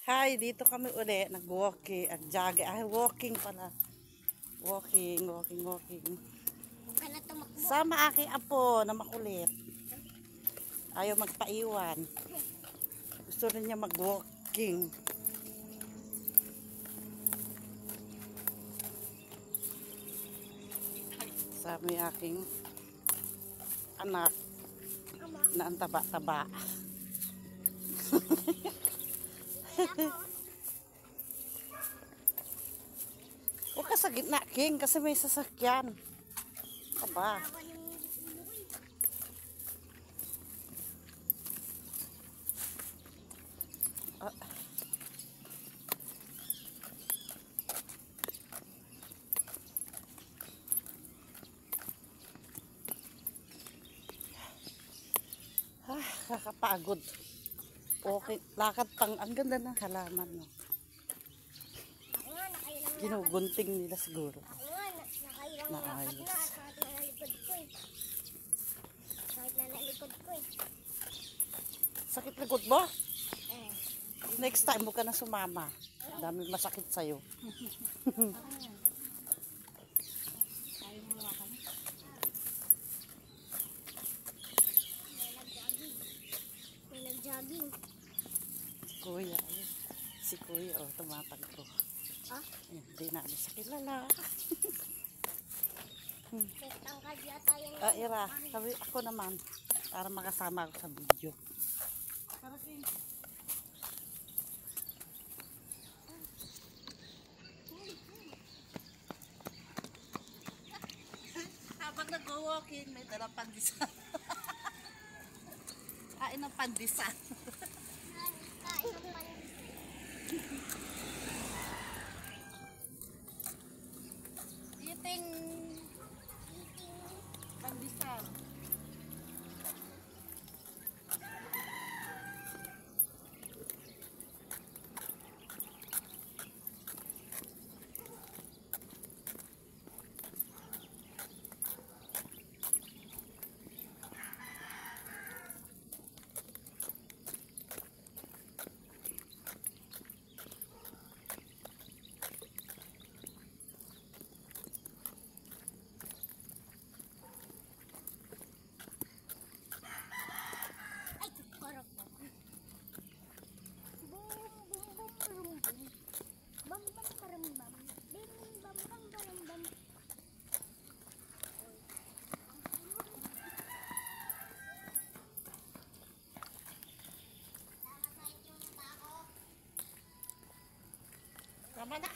Hi, dito kami uli. Nag-walking. Jogging. Ay, walking pala. Walking. Ka na tumakbo. Sama aking apo na makulit. Ayaw magpaiwan. Gusto rin niya mag-walking. Sama yung aking anak na ang taba-taba. Huwag ka sa gitna, King, kasi may sasakyan. Aba. Kakapagod. Okay, lakad pang, ang ganda ng halaman, no? Ako nga, nakailang Ginugunting nila siguro. Ako nga, nakailang lakad na at kahit na nalikod ko eh. Kahit na nalikod ko eh. Sakit likod mo? Eh. Next time, huwag ka na sumama. Dami masakit sa'yo. Tayo mo nga kami. May nag-jogging. Kuya, ayun. Si Kuya, oh, tumatagpo. Ah? Hindi na sa kilala. Tangkad yata yung... Ira, sabi ako naman, para makasama ako sa video. Habang nag-walking, may dala pandisan. Kain ng pandisan. Kain ng pan... Eating pandisan. Ay, karap mo. Bum, bum, bum, bum, bum. Bam, bam, karam, bam. Bim, bam, bam, karam, bam. Tama na.